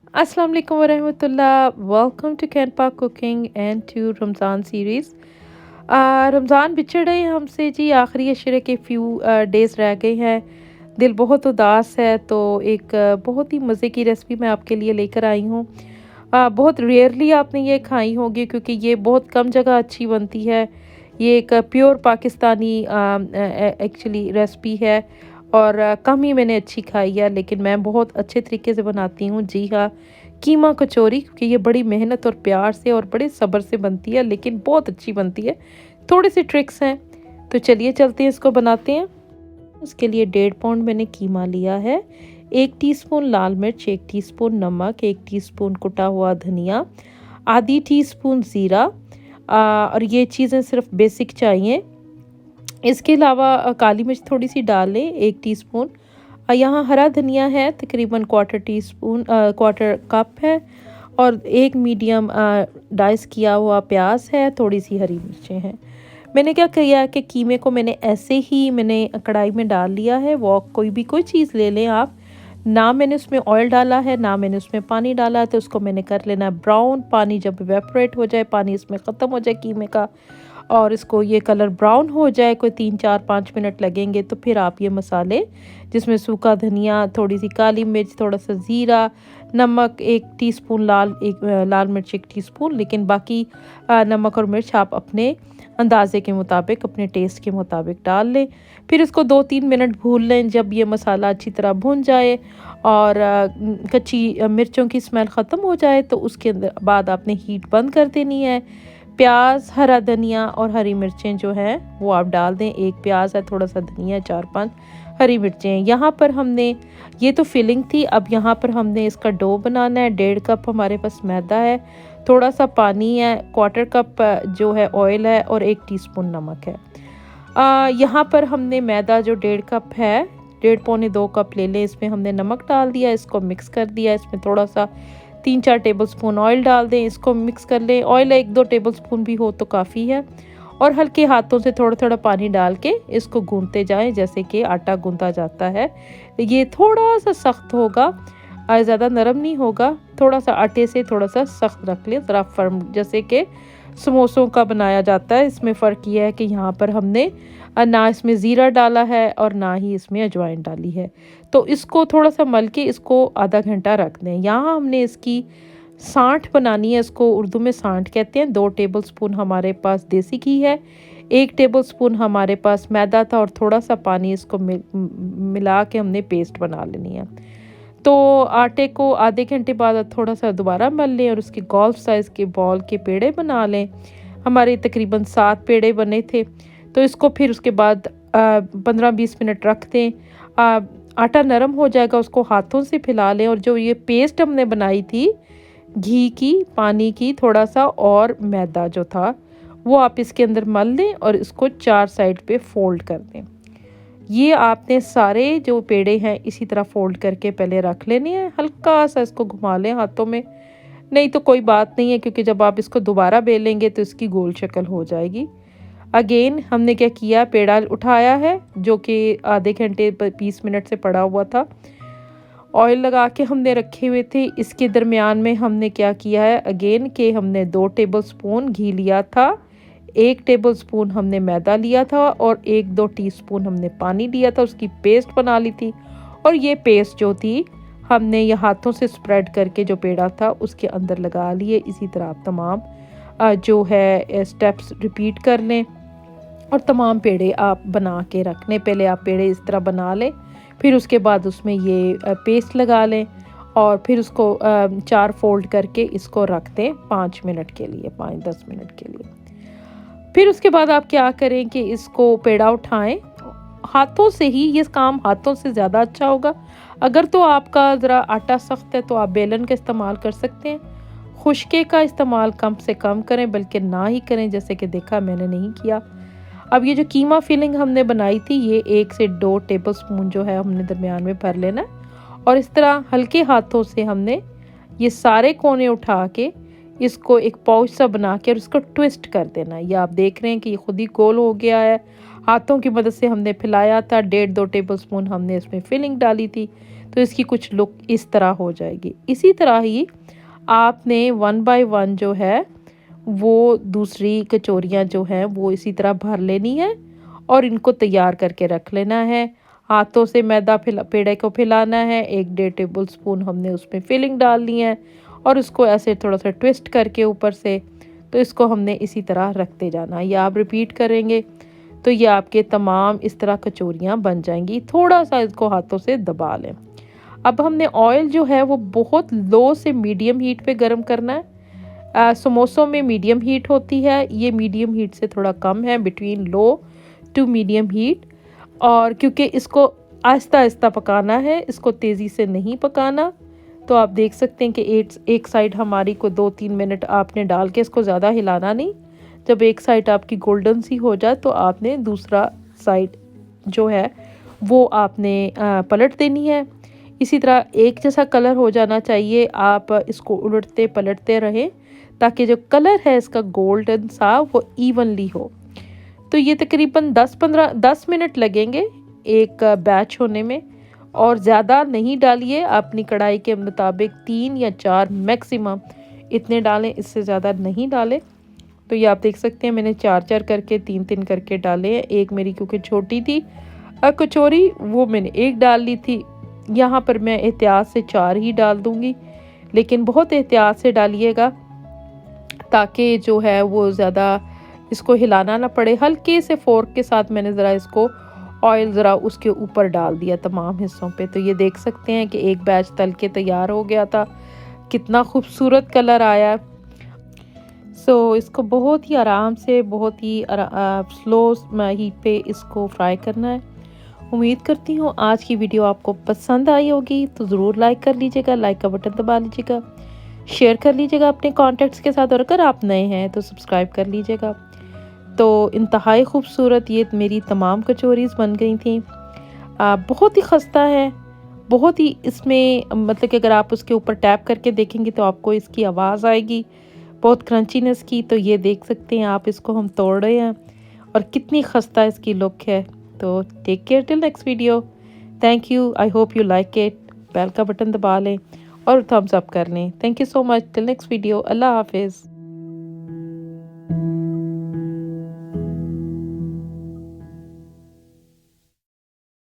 अस्सलाम वालेकुम वरहमतुल्लाह। वेलकम टू कैन पाक cooking and to Ramzan series. Ramzan बिछड़ रहे हैं हमसे जी, आखिरी अशरे के फ्यू डेज़ रह गए हैं। दिल बहुत उदास है, तो एक बहुत ही मज़े की रेसिपी मैं आपके लिए लेकर आई हूँ। बहुत रेयरली आपने ये खाई होगी क्योंकि ये बहुत कम जगह अच्छी बनती है। ये एक प्योर पाकिस्तानी एक्चुअली रेसिपी है, और कम ही मैंने अच्छी खाई है, लेकिन मैं बहुत अच्छे तरीके से बनाती हूँ। जी हाँ, कीमा कचौरी, क्योंकि ये बड़ी मेहनत और प्यार से और बड़े सब्र से बनती है, लेकिन बहुत अच्छी बनती है। थोड़ी सी ट्रिक्स हैं, तो चलिए चलते हैं, इसको बनाते हैं। उसके लिए 1.5 पाउंड मैंने कीमा लिया है, 1 टीस्पून लाल मिर्च, 1 टीस्पून नमक, 1 टीस्पून कुटा हुआ धनिया, आधी टीस्पून ज़ीरा। और ये चीज़ें सिर्फ बेसिक चाहिए। इसके अलावा काली मिर्च थोड़ी सी डाल लें, 1 टीस्पून। यहाँ हरा धनिया है, तकरीबन क्वार्टर कप है। और एक मीडियम डाइस किया हुआ प्याज है, थोड़ी सी हरी मिर्चें हैं। मैंने क्या किया कि कीमे को मैंने कढ़ाई में डाल लिया है। वो कोई चीज़ ले लें आप। ना मैंने उसमें ऑयल डाला है, ना मैंने उसमें पानी डाला है, तो उसको मैंने कर लेना है ब्राउन। पानी जब इवेपोरेट हो जाए, पानी इसमें ख़त्म हो जाए कीमे का, और इसको ये कलर ब्राउन हो जाए, कोई 3 4 5 मिनट लगेंगे, तो फिर आप ये मसाले, जिसमें सूखा धनिया, थोड़ी सी काली मिर्च, थोड़ा सा ज़ीरा, नमक 1 टीस्पून, लाल मिर्च 1 टीस्पून, लेकिन बाकी नमक और मिर्च आप अपने अंदाज़े के मुताबिक, अपने टेस्ट के मुताबिक डाल लें। फिर इसको 2 3 मिनट भून लें। जब ये मसाला अच्छी तरह भून जाए और कच्ची मिर्चों की स्मेल ख़त्म हो जाए, तो उसके अंदर बाद आपने हीट बंद कर देनी है। प्याज, हरा धनिया और हरी मिर्चें जो हैं वो आप डाल दें। एक प्याज है, थोड़ा सा धनिया, 4 5 हरी मिर्चें। यहाँ पर हमने, ये तो फिलिंग थी, अब यहाँ पर हमने इसका डो बनाना है। 1.5 कप हमारे पास मैदा है, थोड़ा सा पानी है, क्वार्टर कप जो है ऑयल है, और 1 टीस्पून नमक है। यहाँ पर हमने मैदा जो 1.5 कप है, 1.5 पौने 2 कप ले लें। इसमें हमने नमक डाल दिया, इसको मिक्स कर दिया। इसमें थोड़ा सा 3 4 टेबलस्पून ऑयल डाल दें, इसको मिक्स कर लें। ऑयल 1 2 टेबलस्पून भी हो तो काफ़ी है। और हल्के हाथों से थोड़ा थोड़ा पानी डाल के इसको गूंथते जाएं, जैसे कि आटा गूंथा जाता है। ये थोड़ा सा सख्त होगा, ज़्यादा नरम नहीं होगा। थोड़ा सा आटे से थोड़ा सा सख्त रख लें, ज़रा फर्म, जैसे कि समोसों का बनाया जाता है। इसमें फ़र्क यह है कि यहाँ पर हमने ना इसमें ज़ीरा डाला है और ना ही इसमें अजवाइन डाली है। तो इसको थोड़ा सा मल के इसको आधा घंटा रख दें। यहाँ हमने इसकी साँठ बनानी है, इसको उर्दू में साँठ कहते हैं। 2 टेबलस्पून हमारे पास देसी घी है, 1 टेबलस्पून हमारे पास मैदा था, और थोड़ा सा पानी, इसको मिला के हमने पेस्ट बना लेनी है। तो आटे को आधे घंटे बाद थोड़ा सा दोबारा मल लें, और उसके गोल्फ साइज़ के बॉल के पेड़े बना लें। हमारे तकरीबन 7 पेड़े बने थे। तो इसको फिर उसके बाद 15 20 मिनट रख दें। आटा नरम हो जाएगा, उसको हाथों से फैला लें। और जो ये पेस्ट हमने बनाई थी, घी की, पानी की, थोड़ा सा और मैदा जो था, वो आप इसके अंदर मल लें और इसको 4 साइड पे फोल्ड कर दें। ये आपने सारे जो पेड़े हैं इसी तरह फोल्ड करके पहले रख लेने हैं। हल्का सा इसको घुमा लें हाथों में, नहीं तो कोई बात नहीं है, क्योंकि जब आप इसको दोबारा बेलेंगे तो इसकी गोल शक्ल हो जाएगी। अगेन हमने क्या किया, पेड़ा उठाया है जो कि आधे घंटे 20 मिनट से पड़ा हुआ था, ऑयल लगा के हमने रखे हुए थे। इसके दरमियान में हमने क्या किया है अगेन, कि हमने 2 टेबलस्पून घी लिया था, 1 टेबलस्पून हमने मैदा लिया था, और 1 2 टीस्पून हमने पानी लिया था, उसकी पेस्ट बना ली थी। और ये पेस्ट जो थी, हमने ये हाथों से स्प्रेड करके जो पेड़ा था उसके अंदर लगा लिए। इसी तरह आप तमाम जो है स्टेप्स रिपीट कर लें, और तमाम पेड़े आप बना के रखने। पहले आप पेड़े इस तरह बना लें, फिर उसके बाद उसमें ये पेस्ट लगा लें, और फिर उसको 4 फोल्ड करके इसको रख दें 5 मिनट के लिए, 5 10 मिनट के लिए। फिर उसके बाद आप क्या करें कि इसको पेड़ा उठाएं हाथों से ही। ये काम हाथों से ज़्यादा अच्छा होगा। अगर तो आपका ज़रा आटा सख्त है तो आप बेलन का इस्तेमाल कर सकते हैं। खुश्के का इस्तेमाल कम से कम करें, बल्कि ना ही करें, जैसे कि देखा मैंने नहीं किया। अब ये जो कीमा फिलिंग हमने बनाई थी, ये 1 से 2 टेबलस्पून जो है हमने दरमियान में भर लेना है। और इस तरह हल्के हाथों से हमने ये सारे कोने उठा के इसको एक पाउच सा बना के और इसको ट्विस्ट कर देना है। ये आप देख रहे हैं कि ये खुद ही गोल हो गया है। हाथों की मदद से हमने फैलाया था। 1.5 2 टेबलस्पून हमने इसमें फिलिंग डाली थी, तो इसकी कुछ लुक इस तरह हो जाएगी। इसी तरह ही आपने 1 बाय 1 जो है वो दूसरी कचौरियाँ जो हैं वो इसी तरह भर लेनी है और इनको तैयार करके रख लेना है। हाथों से मैदा पेड़े को फैलाना है, 1 डेढ़ टेबल स्पून हमने उसमें फिलिंग डालनी है और उसको ऐसे थोड़ा सा ट्विस्ट करके ऊपर से, तो इसको हमने इसी तरह रखते जाना। ये आप रिपीट करेंगे तो ये आपके तमाम इस तरह कचौरियाँ बन जाएंगी। थोड़ा सा इसको हाथों से दबा लें। अब हमने ऑयल जो है वो बहुत लो से मीडियम हीट पे गर्म करना है। समोसों में मीडियम हीट होती है, ये मीडियम हीट से थोड़ा कम है, between low to medium heat. और क्योंकि इसको आहिस्ता आहिस्ता पकाना है, इसको तेज़ी से नहीं पकाना। तो आप देख सकते हैं कि एक साइड हमारी को 2-3 मिनट आपने डाल के इसको ज़्यादा हिलाना नहीं। जब एक साइड आपकी गोल्डन सी हो जाए तो आपने दूसरा साइड जो है वो आपने पलट देनी है। इसी तरह एक जैसा कलर हो जाना चाहिए। आप इसको उलटते पलटते रहें ताकि जो कलर है इसका गोल्डन सा वो इवनली हो। तो ये तकरीबन 10 मिनट लगेंगे एक बैच होने में, और ज़्यादा नहीं डालिए। अपनी कढ़ाई के मुताबिक 3 या 4 मैक्सिमम इतने डालें, इससे ज़्यादा नहीं डालें। तो ये आप देख सकते हैं मैंने 4-4 करके 3-3 करके डाले हैं। एक मेरी क्योंकि छोटी थी कचौरी, वो मैंने एक डाल ली थी। यहाँ पर मैं एहतियात से 4 ही डाल दूँगी, लेकिन बहुत एहतियात से डालिएगा ताकि जो है वो ज़्यादा इसको हिलाना ना पड़े। हल्के से फोर्क के साथ मैंने ज़रा इसको ऑयल ज़रा उसके ऊपर डाल दिया तमाम हिस्सों पे। तो ये देख सकते हैं कि एक बैच तल के तैयार हो गया था, कितना खूबसूरत कलर आया। इसको बहुत ही आराम से, बहुत ही स्लो हीट पे इसको फ्राई करना है। उम्मीद करती हूँ आज की वीडियो आपको पसंद आई होगी, तो ज़रूर लाइक कर लीजिएगा, लाइक का बटन दबा लीजिएगा, शेयर कर लीजिएगा अपने कॉन्टैक्ट्स के साथ, और अगर आप नए हैं तो सब्सक्राइब कर लीजिएगा। तो इंतहाई खूबसूरत ये मेरी तमाम कचौरीज़ बन गई थी। बहुत ही खस्ता है, बहुत ही इसमें मतलब कि अगर आप उसके ऊपर टैप करके देखेंगे तो आपको इसकी आवाज़ आएगी बहुत क्रंचीनेस की। तो ये देख सकते हैं आप, इसको हम तोड़ रहे हैं और कितनी खस्ता इसकी लुक है। तो take care till next video. Thank you, I hope you like it. Bell का बटन दबा लें और थम्स अप कर लें। Thank you so much. Till next video. अल्लाह हाफिज़।